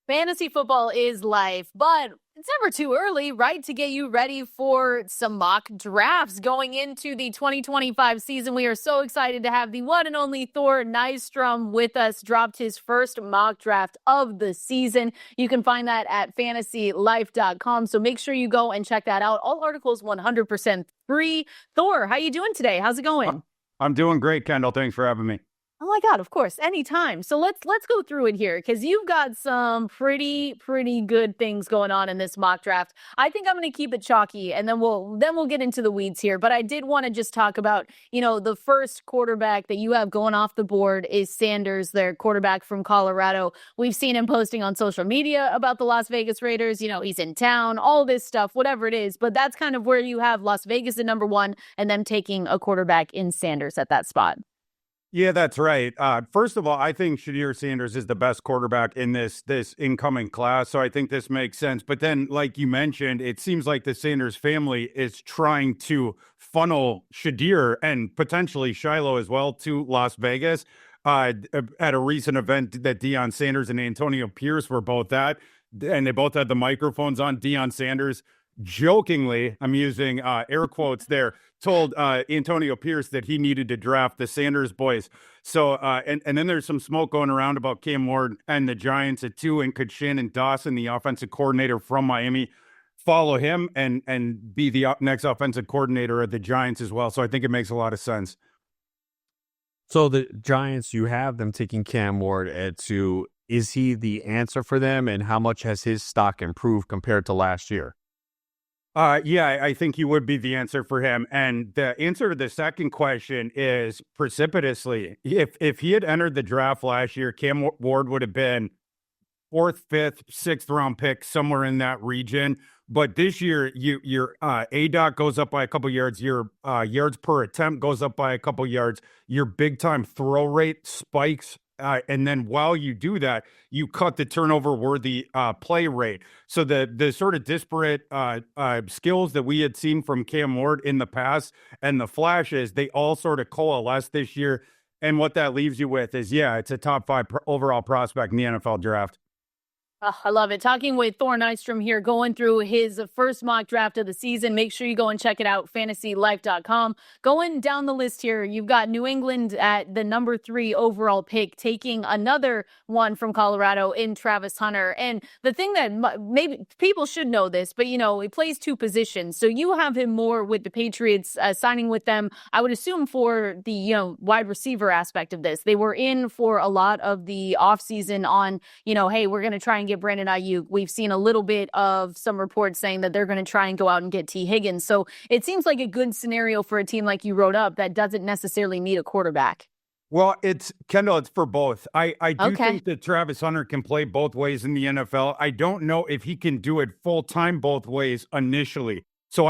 Fantasy football is life, but it's never too early, right, to get you ready for some mock drafts going into the 2025 season. We are so excited to have the one and only Thor Nystrom with us. Dropped his first mock draft of the season. You can find that at fantasylife.com. So make sure you go and check that out. All articles 100% free. Thor, how you doing today? How's it going? I'm doing great, Kendall. Thanks for having me. Oh my God, of course, anytime. So let's go through it here because you've got some pretty good things going on in this mock draft. I think I'm going to keep it chalky, and then we'll get into the weeds here. But I did want to just talk about, the first quarterback that you have going off the board is Sanders, their quarterback from Colorado. We've seen him posting on social media about the Las Vegas Raiders. He's in town, all this stuff, whatever it is. But that's kind of where you have Las Vegas at number one, and them taking a quarterback in Sanders at that spot. Yeah, that's right. First of all, I think Shadeur Sanders is the best quarterback in this incoming class, so I think this makes sense. But then, like you mentioned, it seems like the Sanders family is trying to funnel Shadeur and potentially Shiloh as well to Las Vegas. At a recent event that Deion Sanders and Antonio Pierce were both at, and they both had the microphones on. Deion Sanders jokingly, I'm using air quotes there, told Antonio Pierce that he needed to draft the Sanders boys. So, and then there's some smoke going around about Cam Ward and the Giants at 2, and could Shannon Dawson, the offensive coordinator from Miami, follow him and be the next offensive coordinator of the Giants as well. So I think it makes a lot of sense. So the Giants, you have them taking Cam Ward at 2. Is he the answer for them, and how much has his stock improved compared to last year? Yeah, I think he would be the answer for him. And the answer to the second question is precipitously. If he had entered the draft last year, Cam Ward would have been 4th, 5th, 6th round pick, somewhere in that region. But this year, your ADOT goes up by a couple yards. Your yards per attempt goes up by a couple yards. Your big time throw rate spikes. And then while you do that, you cut the turnover worthy play rate. So the sort of disparate skills that we had seen from Cam Ward in the past and the flashes, they all sort of coalesce this year. And what that leaves you with is, it's a top 5 overall prospect in the NFL draft. Oh, I love it. Talking with Thor Nystrom here, going through his first mock draft of the season. Make sure you go and check it out, fantasylife.com. Going down the list here, you've got New England at the number 3 overall pick, taking another one from Colorado in Travis Hunter. And the thing that maybe people should know this, but, he plays 2 positions. So you have him more with the Patriots, signing with them, I would assume, for the, wide receiver aspect of this. They were in for a lot of the offseason on, hey, we're going to try and get Brandon Ayuk. We've seen a little bit of some reports saying that they're going to try and go out and get T. Higgins. So it seems like a good scenario for a team like you wrote up that doesn't necessarily need a quarterback. Well, Kendall, it's for both. I do think that Travis Hunter can play both ways in the NFL. I don't know if he can do it full time both ways initially. So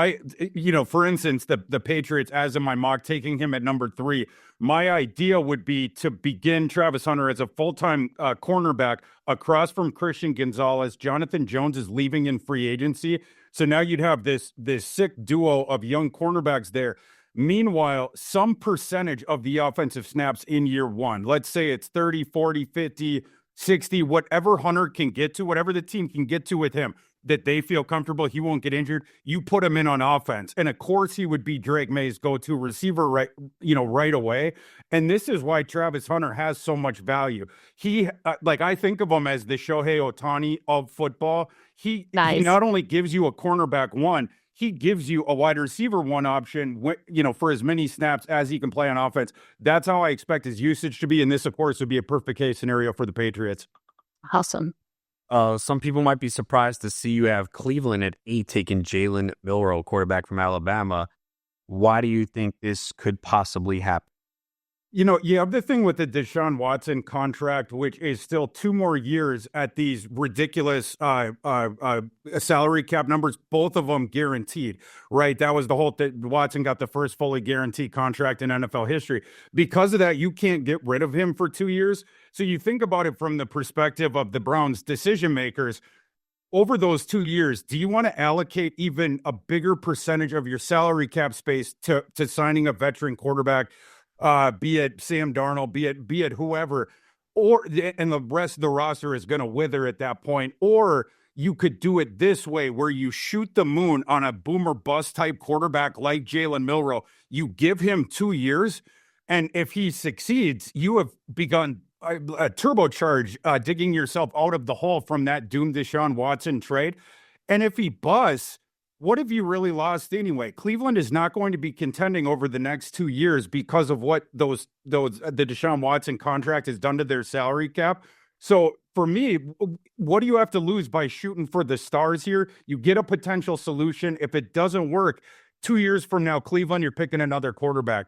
for instance, the Patriots, as in my mock, taking him at number 3, my idea would be to begin Travis Hunter as a full-time cornerback across from Christian Gonzalez. Jonathan Jones is leaving in free agency. So now you'd have this sick duo of young cornerbacks there. Meanwhile, some percentage of the offensive snaps in year 1, let's say it's 30, 40, 50, 60, whatever Hunter can get to, whatever the team can get to with him, that they feel comfortable, he won't get injured, you put him in on offense. And of course, he would be Drake May's go-to receiver right away. And this is why Travis Hunter has so much value. He, I think of him as the Shohei Ohtani of football. He not only gives you a cornerback 1, he gives you a wide receiver 1 option, for as many snaps as he can play on offense. That's how I expect his usage to be. And this, of course, would be a perfect case scenario for the Patriots. Awesome. Some people might be surprised to see you have Cleveland at 8 taking Jalen Milroe, quarterback from Alabama. Why do you think this could possibly happen? You have the thing with the Deshaun Watson contract, which is still 2 more years at these ridiculous salary cap numbers, both of them guaranteed, right? That was the whole thing. Watson got the first fully guaranteed contract in NFL history. Because of that, you can't get rid of him for 2 years. So you think about it from the perspective of the Browns' decision makers. Over those 2 years, do you want to allocate even a bigger percentage of your salary cap space to signing a veteran quarterback? Be it Sam Darnold, be it whoever, and the rest of the roster is going to wither at that point. Or you could do it this way, where you shoot the moon on a boomer bust type quarterback like Jalen Milroe. You give him 2 years, and if he succeeds, you have begun a turbocharge, digging yourself out of the hole from that doomed Deshaun Watson trade. And if he busts, what have you really lost anyway? Cleveland is not going to be contending over the next 2 years because of what the Deshaun Watson contract has done to their salary cap. So for me, what do you have to lose by shooting for the stars here? You get a potential solution. If it doesn't work, 2 years from now, Cleveland, you're picking another quarterback.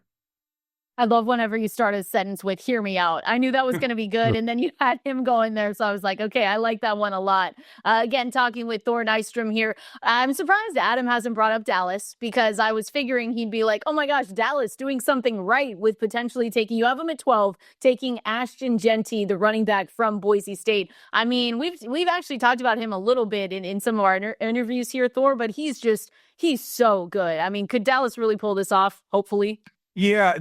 I love whenever you start a sentence with "hear me out." I knew that was going to be good, and then you had him going there, so I was like, okay, I like that one a lot. Again, talking with Thor Nystrom here. I'm surprised Adam hasn't brought up Dallas, because I was figuring he'd be like, oh my gosh, Dallas doing something right with potentially taking, you have him at 12, taking Ashton Genty, the running back from Boise State. I mean, we've actually talked about him a little bit in some of our interviews here, Thor, but he's so good. I mean, could Dallas really pull this off? Hopefully. Yeah,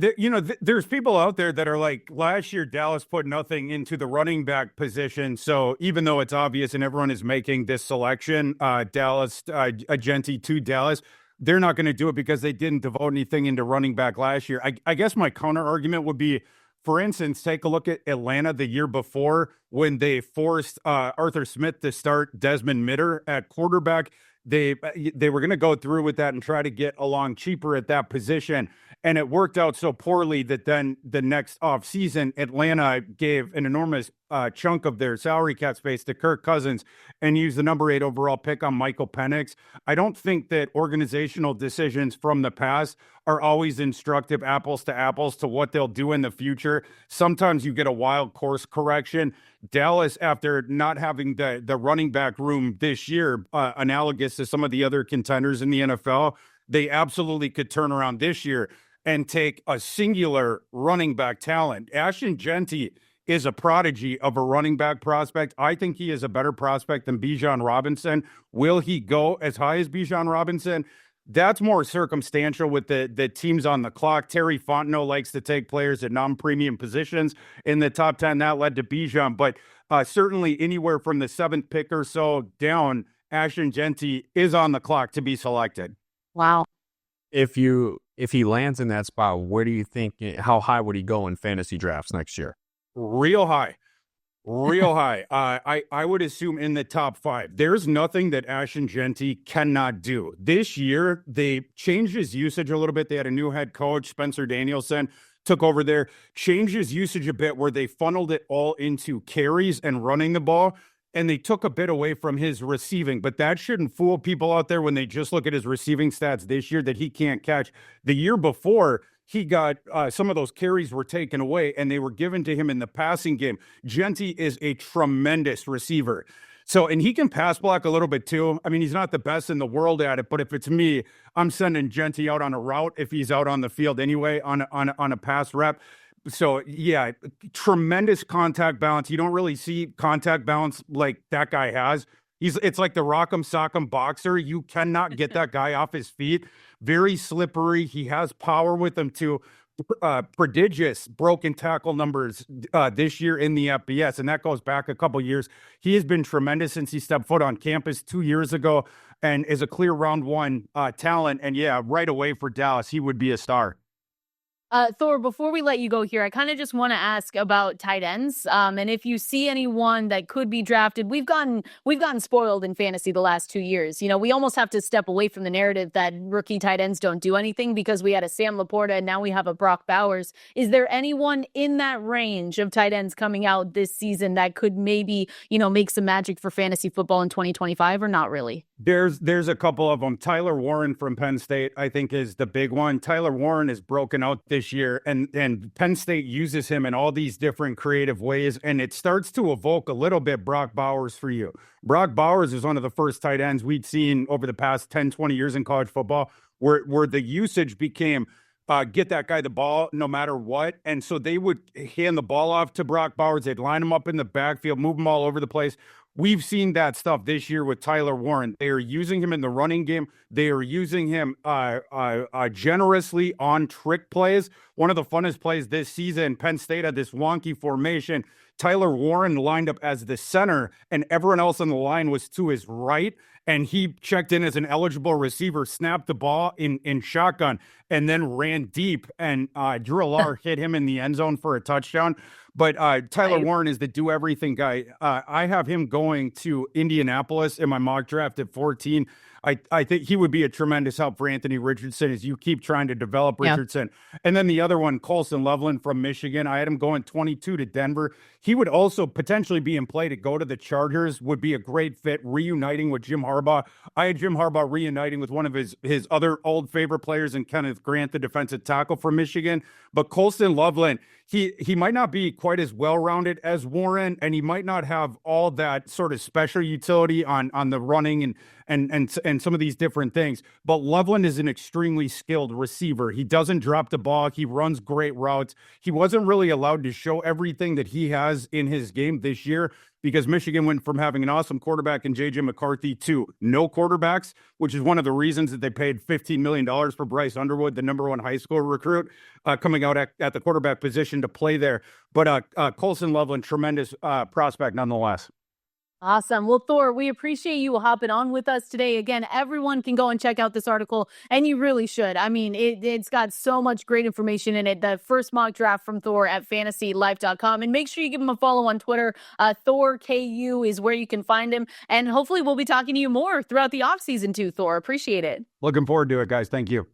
there's people out there that are like, last year Dallas put nothing into the running back position. So even though it's obvious and everyone is making this selection, Dallas, Genty to Dallas, they're not going to do it because they didn't devote anything into running back last year. I guess my counter argument would be, for instance, take a look at Atlanta the year before when they forced Arthur Smith to start Desmond Mitter at quarterback. They were going to go through with that and try to get along cheaper at that position. And it worked out so poorly that then the next offseason, Atlanta gave an enormous chunk of their salary cap space to Kirk Cousins and used the number 8 overall pick on Michael Penix. I don't think that organizational decisions from the past are always instructive, apples to what they'll do in the future. Sometimes you get a wild course correction. Dallas, after not having the running back room this year, analogous to some of the other contenders in the NFL, they absolutely could turn around this year and take a singular running back talent. Ashton Genty is a prodigy of a running back prospect. I think he is a better prospect than Bijan Robinson. Will he go as high as Bijan Robinson? That's more circumstantial with the teams on the clock. Terry Fontenot likes to take players at non-premium positions in the top 10. That led to Bijan. But certainly anywhere from the 7th pick or so down, Ashton Genty is on the clock to be selected. Wow. If he lands in that spot, where do you think, how high would he go in fantasy drafts next year? Real high. I would assume in the top 5. There's nothing that Ashton Genty cannot do. This year, they changed his usage a little bit. They had a new head coach, Spencer Danielson, took over there, changed his usage a bit where they funneled it all into carries and running the ball. And they took a bit away from his receiving, but that shouldn't fool people out there when they just look at his receiving stats this year that he can't catch. The year before, he got some of those carries were taken away and they were given to him in the passing game. Genty is a tremendous receiver. So, and he can pass block a little bit too. I mean, he's not the best in the world at it, but if it's me, I'm sending Genty out on a route if he's out on the field anyway on a pass rep. So, yeah, tremendous contact balance. You don't really see contact balance like that guy has. It's like the Rock'em Sock'em boxer. You cannot get that guy off his feet. Very slippery. He has power with him too. Prodigious broken tackle numbers this year in the FBS, and that goes back a couple years. He has been tremendous since he stepped foot on campus 2 years ago and is a clear round 1 talent. And yeah, right away for Dallas, he would be a star. Thor, before we let you go here, I kind of just want to ask about tight ends. And if you see anyone that could be drafted, we've gotten spoiled in fantasy the last 2 years. You know, we almost have to step away from the narrative that rookie tight ends don't do anything because we had a Sam Laporta and now we have a Brock Bowers. Is there anyone in that range of tight ends coming out this season that could maybe, make some magic for fantasy football in 2025 or not really? There's a couple of them. Tyler Warren from Penn State, I think, is the big one. Tyler Warren is broken out this year, and Penn State uses him in all these different creative ways, and it starts to evoke a little bit Brock Bowers for you. Brock Bowers is one of the first tight ends we'd seen over the past 10, 20 years in college football where the usage became get that guy the ball no matter what. And so they would hand the ball off to Brock Bowers. They'd line him up in the backfield, move him all over the place. We've seen that stuff this year with Tyler Warren. They are using him in the running game. They are using him generously on trick plays. One of the funnest plays this season, Penn State had this wonky formation. Tyler Warren lined up as the center, and everyone else on the line was to his right. And he checked in as an eligible receiver, snapped the ball in shotgun, and then ran deep. And Drew Allar hit him in the end zone for a touchdown. But Tyler Warren is the do-everything guy. I have him going to Indianapolis in my mock draft at 14. I think he would be a tremendous help for Anthony Richardson as you keep trying to develop Richardson. And then the other one, Colson Loveland from Michigan, I had him going 22 to Denver. He would also potentially be in play to go to the Chargers, would be a great fit, reuniting with Jim Harbaugh. I had Jim Harbaugh reuniting with one of his other old favorite players in Kenneth Grant, the defensive tackle from Michigan. But Colson Loveland, he might not be quite as well-rounded as Warren, and he might not have all that sort of special utility on the running and some of these different things. But Loveland is an extremely skilled receiver. He doesn't drop the ball. He runs great routes. He wasn't really allowed to show everything that he has in his game this year because Michigan went from having an awesome quarterback in J.J. McCarthy to no quarterbacks, which is one of the reasons that they paid $15 million for Bryce Underwood, the number one high school recruit, coming out at the quarterback position to play there. But Colson Loveland, tremendous prospect nonetheless. Awesome. Well, Thor, we appreciate you hopping on with us today. Again, everyone can go and check out this article, and you really should. I mean, it's got so much great information in it. The first mock draft from Thor at fantasylife.com. And make sure you give him a follow on Twitter. ThorKU is where you can find him. And hopefully we'll be talking to you more throughout the offseason too, Thor. Appreciate it. Looking forward to it, guys. Thank you.